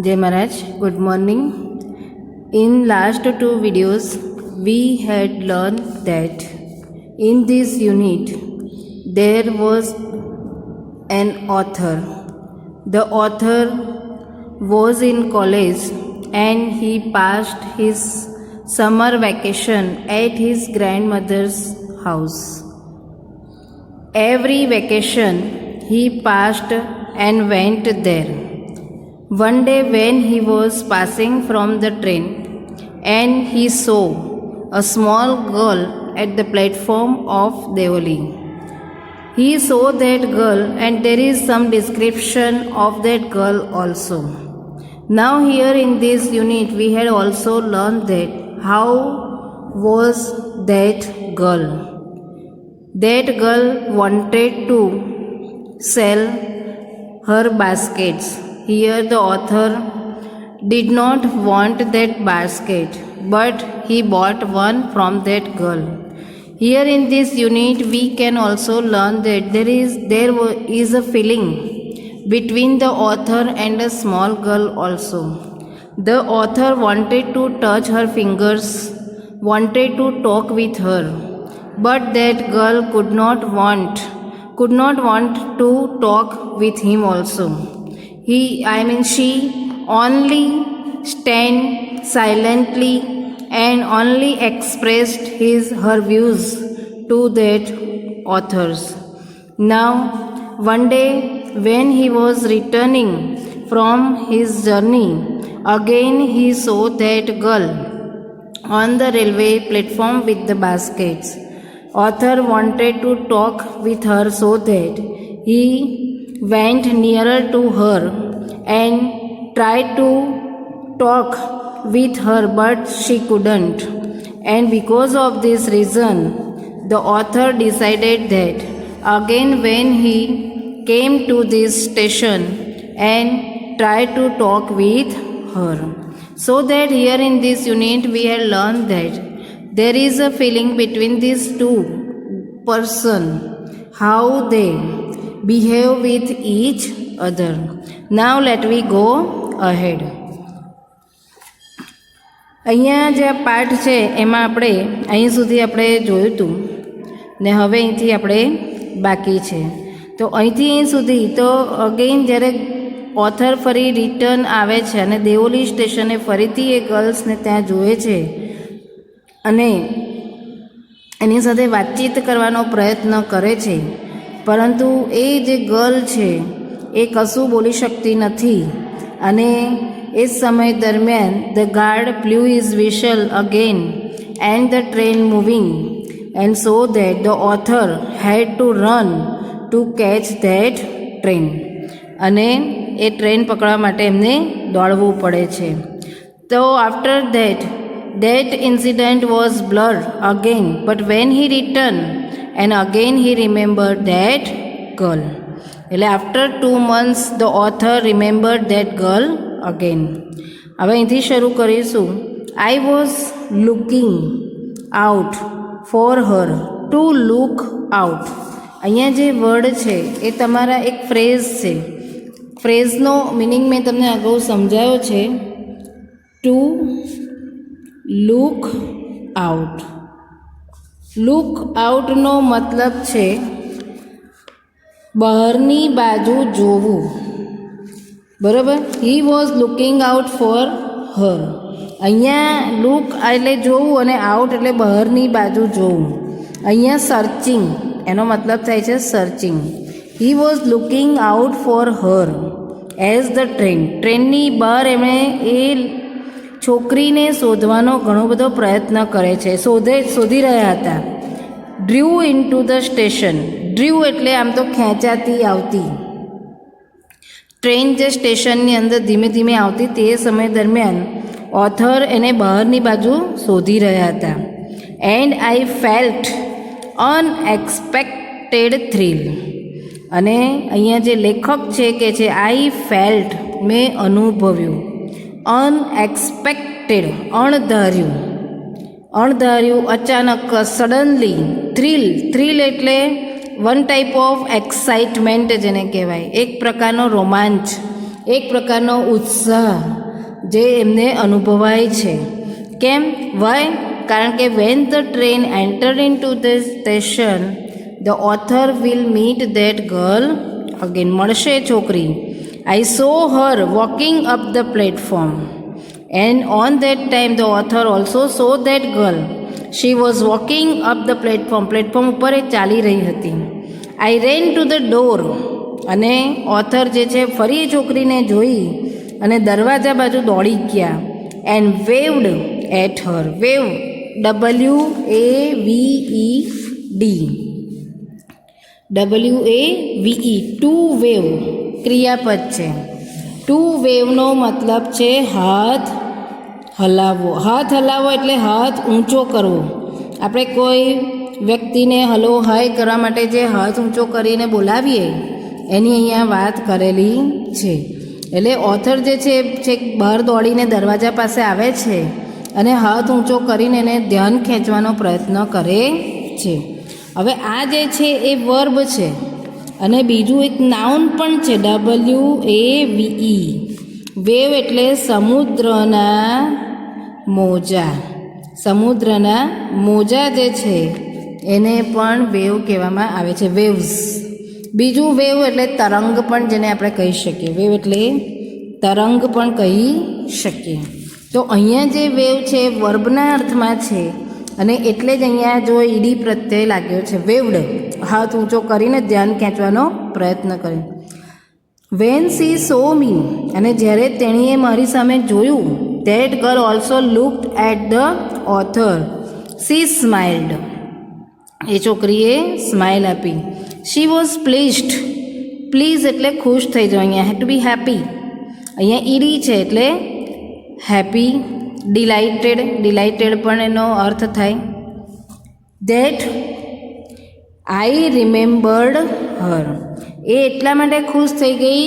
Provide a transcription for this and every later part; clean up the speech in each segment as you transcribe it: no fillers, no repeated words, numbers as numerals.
Jai Maharaj, good morning. In last two videos, we had learned that in this unit there was an author. The author was in college and he passed his summer vacation at his grandmother's house. Every vacation he passed and went there. One day when he was passing from the train and he saw a small girl at the platform of Devoli. He saw that girl and there is some description of that girl also. Now here in this unit we had also learned that how was that girl. That girl wanted to sell her baskets. Here the author did not want that basket, but he bought one from that girl. Here in this unit we can also learn that there is a feeling between the author and a small girl also. The author wanted to touch her fingers, wanted to talk with her, but that girl could not want to talk with him also. She only stand silently and only expressed her views to that authors. Now, one day when he was returning from his journey, again he saw that girl on the railway platform with the baskets. Author wanted to talk with her so that he went nearer to her and tried to talk with her, but she couldn't. And because of this reason, the author decided that again when he came to this station and tried to talk with her. So that here in this unit we have learned that there is a feeling between these two persons, how they behave with each other. Now let we go ahead. અહીંયા જે આ પાઠ છે એમાં આપણે અહીં સુધી આપણે જોયું હતું ને હવે અહીંથી આપણે બાકી છે. તો અહીંથી અહીં સુધી તો અગેન જ્યારે ઓથર ફરી રિટર્ન આવે છે અને દેવોલી સ્ટેશને ફરીથી એ ગર્લ્સને ત્યાં જોવે છે અને એની સાથે વાતચીત કરવાનો પ્રયત્ન કરે છે, પરંતુ એ જે ગર્લ છે એ કશું બોલી શકતી નથી. અને એ સમય દરમિયાન the guard blew his whistle again and the train moving and so that the author had to run to catch that train. અને એ ટ્રેન પકડવા માટે એમને દોડવું પડે છે. તો after that incident was blurred again, but when he returned and again he remembered that girl. એટલે after 2 months the author remembered that girl again. હવે અહીંથી શરૂ કરીશું. I was looking out for her. To look out, અહીંયા જે word છે એ તમારા એક ફ્રેઝ છે. ફ્રેઝનો મિનિંગ મેં તમને અગાઉ સમજાયો છે. To look out. લુક આઉટનો મતલબ છે બહારની બાજુ જોવું, બરાબર. He was looking out for her. અહીંયા લુક એટલે જોવું અને આઉટ એટલે બહારની બાજુ જોવું. અહીંયા સર્ચિંગ એનો મતલબ થાય છે searching. He was looking out for her as the train. ટ્રેનની બહાર એમણે એ છોકરીને શોધવાનો ઘણો બધો પ્રયત્ન કરે છે, શોધી રહ્યા હતા. ડ્રીવ ઇન ટુ ધ સ્ટેશન. ડ્રીવ એટલે આમ તો ખેંચાતી આવતી. ટ્રેન જે સ્ટેશનની અંદર ધીમે ધીમે આવતી તે સમય દરમિયાન ઓથર એને બહારની બાજુ શોધી રહ્યા હતા. And I felt unexpected thrill. અને અહીંયા જે લેખક છે કે છે આઈ ફેલ્ટ મેં અનુભવ્યું, અનએક્સપેક્ટેડ અણધાર્યું અચાનક, સડનલી. થ્રિલ એટલે વન ટાઈપ ઓફ એક્સાઇટમેન્ટ જેને કહેવાય, એક પ્રકારનો રોમાંચ. એક પ્રકારનો ઉત્સાહ જે એમને અનુભવાય છે. કેમ? વાય? કારણ કે when the train enter into the station the author will meet that girl again. મળશે છોકરી. I saw her walking up the platform and on that time the author also saw that girl. She was walking up the platform. Platform ઉપર એ ચાલી રહી હતી. I ran to the door. અને author જે છે ફરી એ છોકરીને જોઈ અને દરવાજા બાજુ દોડી ગયા. And waved at her. Wave, WAVED, WAVE, to wave ક્રિયાપદ છે. ટુ વેવનો મતલબ છે હાથ હલાવવો. હાથ હલાવવો એટલે હાથ ઊંચો કરવો. આપણે કોઈ વ્યક્તિને હલો હાય કરવા માટે જે હાથ ઊંચો કરીને બોલાવીએ એની અહીંયા વાત કરેલી છે. એટલે ઓથર જે છે છેક બહાર દોડીને દરવાજા પાસે આવે છે અને હાથ ઊંચો કરીને એને ધ્યાન ખેંચવાનો પ્રયત્ન કરે છે. હવે આ જે છે એ વર્બ છે અને બીજું એક નાઉન પણ છે, WAVE. વેવ એટલે સમુદ્રના મોજા. સમુદ્રના મોજા જે છે એને પણ વેવ કહેવામાં આવે છે, વેવ્સ. બીજું વેવ એટલે તરંગ પણ જેને આપણે કહી શકીએ. વેવ એટલે તરંગ પણ કહી શકીએ. તો અહીંયા જે વેવ છે વર્બના અર્થમાં છે અને એટલે જ અહીંયા જો ઈડી પ્રત્યય લાગ્યો છે, વેવડ. હાથ ઊંચો કરીને ધ્યાન ખેંચવાનો પ્રયત્ન કરે. When she saw me. અને જ્યારે તેણીએ મારી સામે જોયું. That girl also looked at the author. She smiled. એ છોકરીએ સ્માઇલ આપી. She was pleased. પ્લીઝ એટલે ખુશ થઈ જાઓ. અહીંયા હેવ ટુ બી હેપી. અહીંયા ઈડી છે એટલે હેપી. ડિલાઇટેડ. ડિલાઇટેડ પણ એનો અર્થ થાય. ધેટ આઈ રિમેમ્બર્ડ હર. એ એટલા માટે ખુશ થઈ ગઈ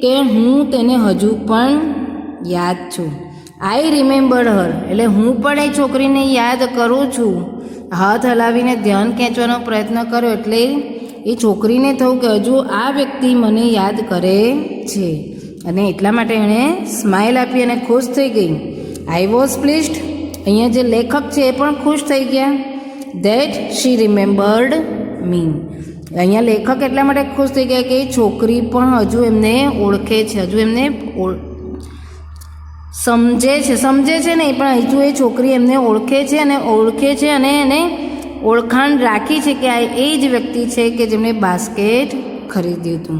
કે હું તેને હજુ પણ યાદ છું. આઈ રિમેમ્બર્ડ હર એટલે હું પણ એ છોકરીને યાદ કરું છું. હાથ હલાવીને ધ્યાન ખેંચવાનો પ્રયત્ન કર્યો એટલે એ છોકરીને થયું કે હજુ આ વ્યક્તિ મને યાદ કરે છે અને એટલા માટે એણે સ્માઇલ આપી અને ખુશ થઈ ગઈ. I was pleased. અહીંયા જે લેખક છે એ પણ ખુશ થઈ ગયા. ધેટ શી રિમેમ્બર્ડ મી. અહીંયા લેખક એટલા માટે ખુશ થઈ ગયા કે છોકરી પણ હજુ એમને ઓળખે છે, હજુ એમને સમજે છે નહીં પણ હજુ એ છોકરી એમને ઓળખે છે અને એને ઓળખાણ રાખી છે કે આ એ જ વ્યક્તિ છે કે જેમણે બાસ્કેટ ખરીદ્યું હતું.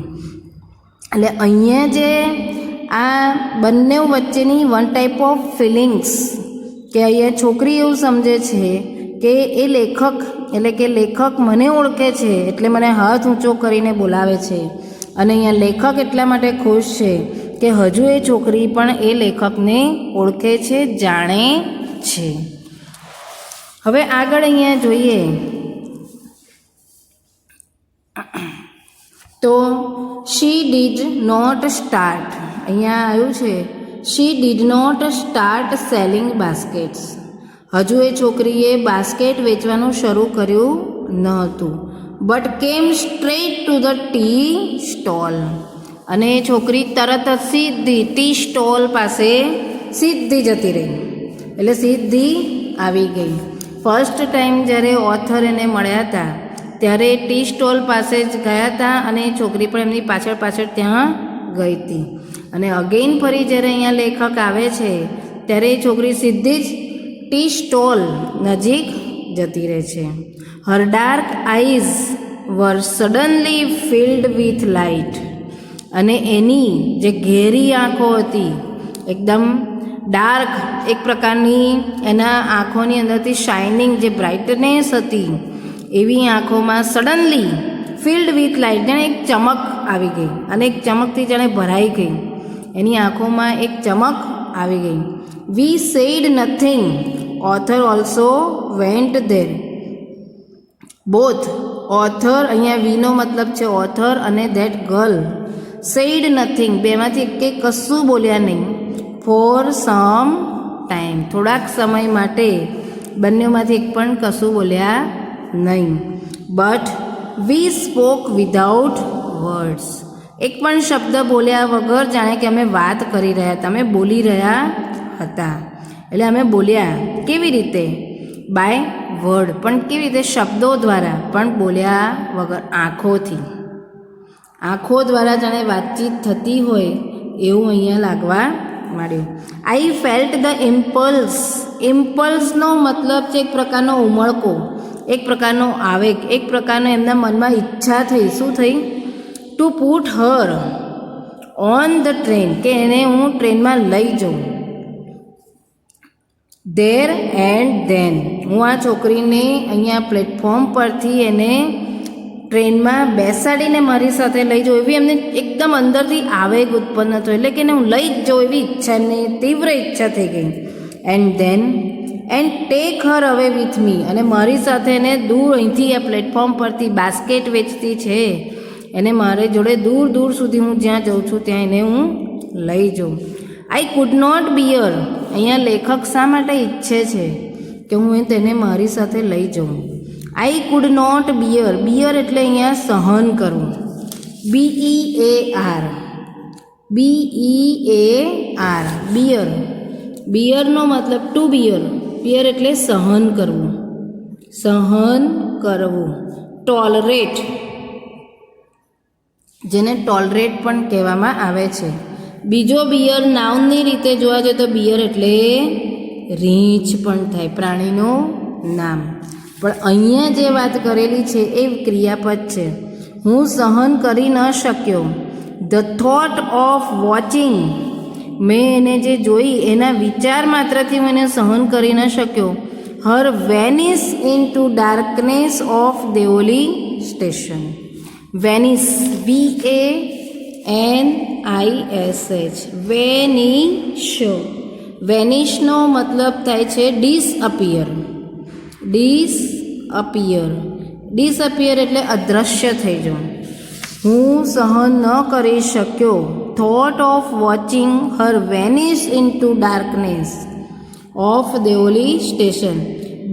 એટલે અહીંયા જે આ બંને વચ્ચેની વન ટાઈપ ઓફ ફિલિંગ્સ કે અહીંયા છોકરી એવું સમજે છે કે એ લેખક એટલે કે લેખક મને ઓળખે છે એટલે મને હાથ ઊંચો કરીને બોલાવે છે. અને અહીંયા લેખક એટલા માટે ખુશ છે કે હજુ એ છોકરી પણ એ લેખકને ઓળખે છે, જાણે છે. હવે આગળ અહીંયા જોઈએ તો શી ડીડ નોટ સ્ટાર્ટ. અહીંયા આવ્યું છે she did not start selling baskets. હજુ એ છોકરીએ બાસ્કેટ વેચવાનું શરૂ કર્યું ન હતું. બટ કેમ straight to the tea stall. અને એ છોકરી તરત જ સીધી ટી સ્ટોલ પાસે સીધી જતી રહી. એટલે સીધી આવી ગઈ. ફર્સ્ટ ટાઈમ જ્યારે ઓથર એને મળ્યા હતા ત્યારે ટી સ્ટોલ પાસે જ ગયા હતા અને એ છોકરી પણ એમની પાછળ ત્યાં ગઈ હતી. અને અગેઇન ફરી જ્યારે અહીંયા લેખક આવે છે ત્યારે એ છોકરી સીધી જ ટી સ્ટોલ નજીક જતી રહે છે. Her dark eyes were suddenly filled with light. અને એની જે ઘેરી આંખો હતી એકદમ ડાર્ક એક પ્રકારની એના આંખોની અંદરથી શાઇનિંગ જે બ્રાઇટનેસ હતી એવી આંખોમાં સડનલી ફિલ્ડ વિથ લાઇટ જાણે એક ચમક આવી ગઈ અને એક ચમકથી જાણે ભરાઈ ગઈ. એની આંખોમાં એક ચમક આવી ગઈ. We said nothing. Author also went there. Both author અહીંયા વીનો મતલબ છે ઓથર અને ધેટ ગર્લ સેડ નથિંગ. બેમાંથી એક કશું બોલ્યા નહીં. For some time. થોડાક સમય માટે બંનેમાંથી એક પણ કશું બોલ્યા નહીં. But we spoke without words. એક પણ શબ્દ બોલ્યા વગર જાણે કે અમે વાત કરી રહ્યા હતા, અમે બોલી રહ્યા હતા. એટલે અમે બોલ્યા કેવી રીતે? બાય વર્ડ, પણ કેવી રીતે? શબ્દો દ્વારા, પણ બોલ્યા વગર, આંખોથી. આંખો દ્વારા જાણે વાતચીત થતી હોય એવું અહીંયા લાગવા માંડ્યું. I felt the impulse. ઇમ્પલ્સનો મતલબ છે એક પ્રકારનો ઉમળકો, એક પ્રકારનો આવેગ, એક પ્રકારનો એમના મનમાં ઈચ્છા થઈ. શું થઈ? Two put Har on the train, કે એને હું ટ્રેનમાં લઈ જાઉં. ધેર એન્ડ ધેન, હું આ છોકરીને અહીંયા પ્લેટફોર્મ પરથી એને ટ્રેનમાં બેસાડીને મારી સાથે લઈ જાઉં, એવી એમને એકદમ અંદરથી આવેગ ઉત્પન્ન થયો. એટલે કે હું લઈ જ જાઉં એવી ઈચ્છા, એમને તીવ્ર ઈચ્છા થઈ ગઈ. એન્ડ ધેન એન્ડ ટેક હર અવે વિથ મી, અને મારી સાથે એને દૂર, અહીંથી આ પ્લેટફોર્મ પરથી બાસ્કેટ વેચતી છે એને મારી જોડે દૂર દૂર સુધી, હું જ્યાં જાઉં છું ત્યાં એને હું લઈ જાઉં. આઈ કુડ નોટ બિયર, અહીંયા લેખક શા માટે ઈચ્છે છે કે હું તેને મારી સાથે લઈ જાઉં. I could not bear, bear એટલે અહીંયા સહન કરવું. BEAR, BEAR, beer. બિયરનો મતલબ ટુ બિયર, બિયર એટલે સહન કરવું, સહન કરવું. ટોલરેટ, જેને ટોલરેટ પણ કહેવામાં આવે છે. બીજો બિયર નાઉનની રીતે જોવા જઈએ તો બિયર એટલે રીંછ પણ થાય, પ્રાણીનું નામ. પણ અહીંયા જે વાત કરેલી છે એ ક્રિયાપદ છે. હું સહન કરી ન શક્યો. ધ થોટ ઓફ વોચિંગ, મેં એને જે જોઈ એના વિચાર માત્રથી હું એને સહન કરી ન શક્યો. Her vanish into darkness of Deoli station. Vanish, VANISH, vanish. વેનિશનો મતલબ થાય છે ડિસઅપિયર. ડિસઅપિયર, ડિસઅપિયર એટલે અદૃશ્ય થઈ જવું. હું સહન ન કરી શક્યો. Thought of watching her vanish into darkness of Deoli station.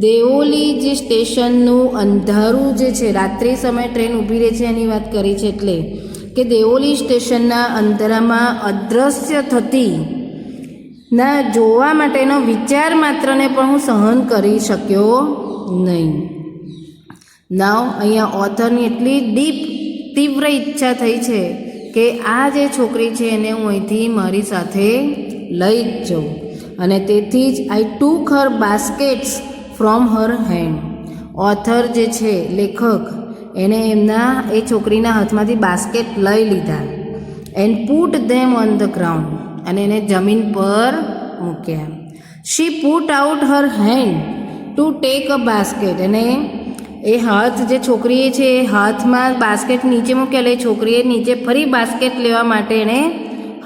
Deoli જે સ્ટેશનનું અંધારું જે છે, રાત્રિ સમયે ટ્રેન ઊભી રહે છે એની વાત કરી છે. એટલે કે દેઓલી સ્ટેશનના અંધારામાં અદૃશ્ય થતી ના જોવા માટેનો વિચાર માત્રને પણ હું સહન કરી શક્યો નહીં. નાવ અહીંયા ઓથરની એટલી ડીપ તીવ્ર ઈચ્છા થઈ છે કે આ જે છોકરી છે એને હું અહીંથી મારી સાથે લઈ જ જાઉં. અને તેથી જ I took her baskets from her hand. Author જે છે, લેખક, એને એ છોકરીના હાથમાંથી બાસ્કેટ લઈ લીધા. And put them on the ground, અને એને જમીન પર મૂક્યા. She put out her hand to take a basket, અને એ હાથ જે છોકરીએ છે એ હાથમાં બાસ્કેટ નીચે મૂકેલ. એ છોકરીએ નીચે ફરી બાસ્કેટ લેવા માટે એણે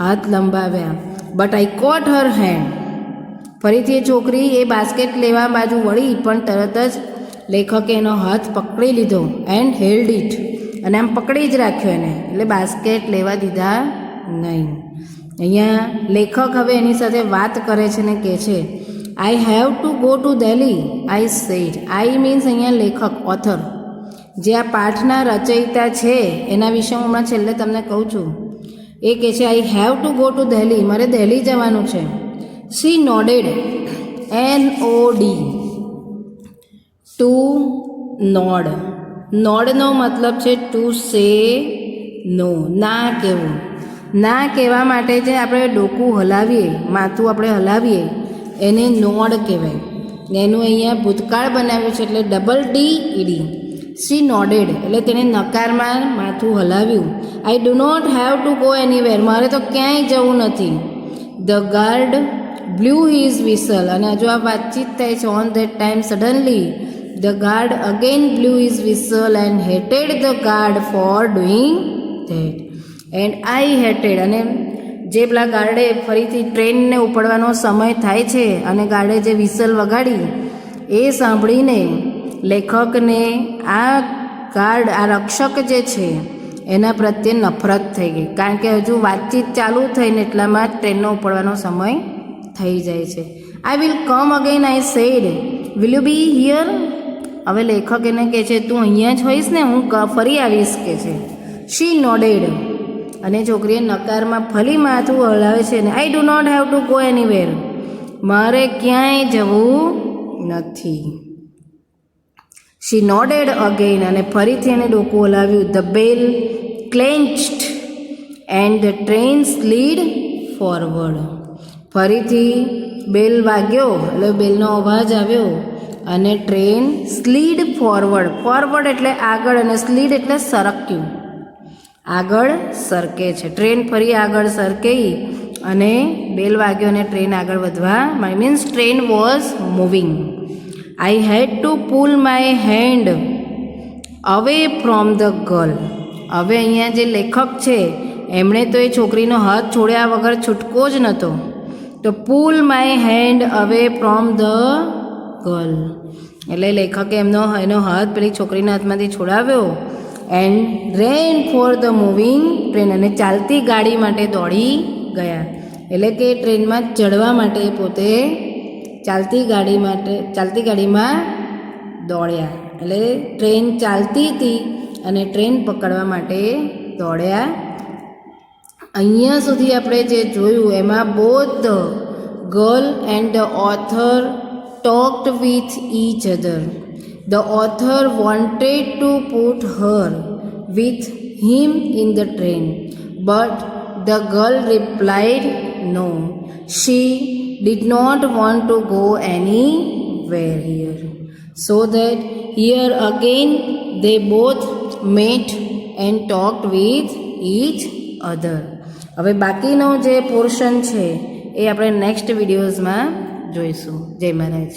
હાથ લંબાવ્યા. But I coat Har hand, ફરીથી એ છોકરી એ બાસ્કેટ લેવા બાજુ વળી, પણ તરત જ લેખકે એનો હાથ પકડી લીધો. એન્ડ હેલ્ડ ઇટ, અને આમ પકડી જ રાખ્યો એને, એટલે બાસ્કેટ લેવા દીધા નહીં. અહીંયા લેખક હવે એની સાથે વાત કરે છે ને કહે છે, I have to go to Delhi, I said. I means અહીંયા લેખક, ઓથર, જે આ પાઠના રચયિતા છે એના વિશે હું હમણાં છેલ્લે તમને કહું છું. એ કહે છે I have to go to Delhi, મારે દિલ્હી જવાનું છે. શી નોડેડ, NOD, ટુ નોડ. નોડનો મતલબ છે ટુ સે નો, ના કહેવું. ના કહેવા માટે જે આપણે ડોકું હલાવીએ, માથું આપણે હલાવીએ એને નોડ કહેવાય. એનું અહીંયા ભૂતકાળ બનાવ્યું છે એટલે DED. શી નોડેડ એટલે તેને નકારમાં માથું હલાવ્યું. I do not have to go anywhere, મારે તો ક્યાંય જવું નથી. The guard blew his whistle, અને જો આ વાતચીત થાય છે on that time suddenly the guard again blew his whistle and hated the guard for doing that. And I hated, અને જે પેલા ગાર્ડે ફરીથી ટ્રેનને ઉપડવાનો સમય થાય છે અને ગાર્ડે જે વિસલ વગાડી એ સાંભળીને લેખકને આ ગાર્ડ, આ રક્ષક જે છે એના પ્રત્યે નફરત થઈ ગઈ. કારણ કે હજુ વાતચીત ચાલુ થઈને એટલામાં ટ્રેનનો ઉપડવાનો સમય થઈ જાય છે. I will come again, I said. Will you be here? હવે લેખક એને કહે છે તું અહીંયા જ હોઈશ ને, હું ફરી આવીશ, કે છે. શી નોડેડ, અને છોકરીએ નકારમાં ફરી માથું હલાવે છે ને I do not have to go anywhere, મારે ક્યાંય જવું નથી. શી નોડેડ અગેન, અને ફરીથી એને ડોકું હલાવ્યું. The bell clanged and the train slid forward. ફરીથી બેલ વાગ્યો એટલે બેલનો અવાજ આવ્યો અને ટ્રેન સ્લીડ ફોરવર્ડ. ફોરવર્ડ એટલે આગળ અને સ્લીડ એટલે સરક્યું, આગળ સરકે છે. ટ્રેન ફરી આગળ સરકી અને બેલ વાગ્યો અને ટ્રેન આગળ વધવા means train was moving. I had to pull my hand away from the girl. હવે અહીંયા જે લેખક છે એમણે તો એ છોકરીનો હાથ છોડ્યા વગર છૂટકો જ નહોતો. તો pull my hand away from the girl એટલે લેખકે એનો હાથ પેલી છોકરીના હાથમાંથી છોડાવ્યો. And ran for the moving train, અને ચાલતી ગાડી માટે દોડી ગયા. એટલે કે ટ્રેનમાં ચડવા માટે પોતે ચાલતી ગાડીમાં દોડ્યા. એટલે ટ્રેન ચાલતી હતી અને ટ્રેન પકડવા માટે દોડ્યા. અહીંયા સુધી આપણે જે જોયું એમાં both the girl and the author talked with each other. The author wanted to put her with him in the train, but the girl replied no, she did not want to go anywhere here. So that here again they both met and talked with each other. હવે બાકીનો જે portion છે એ આપણે next વિડીયોઝમાં જોઈશું. જય મહારાજ.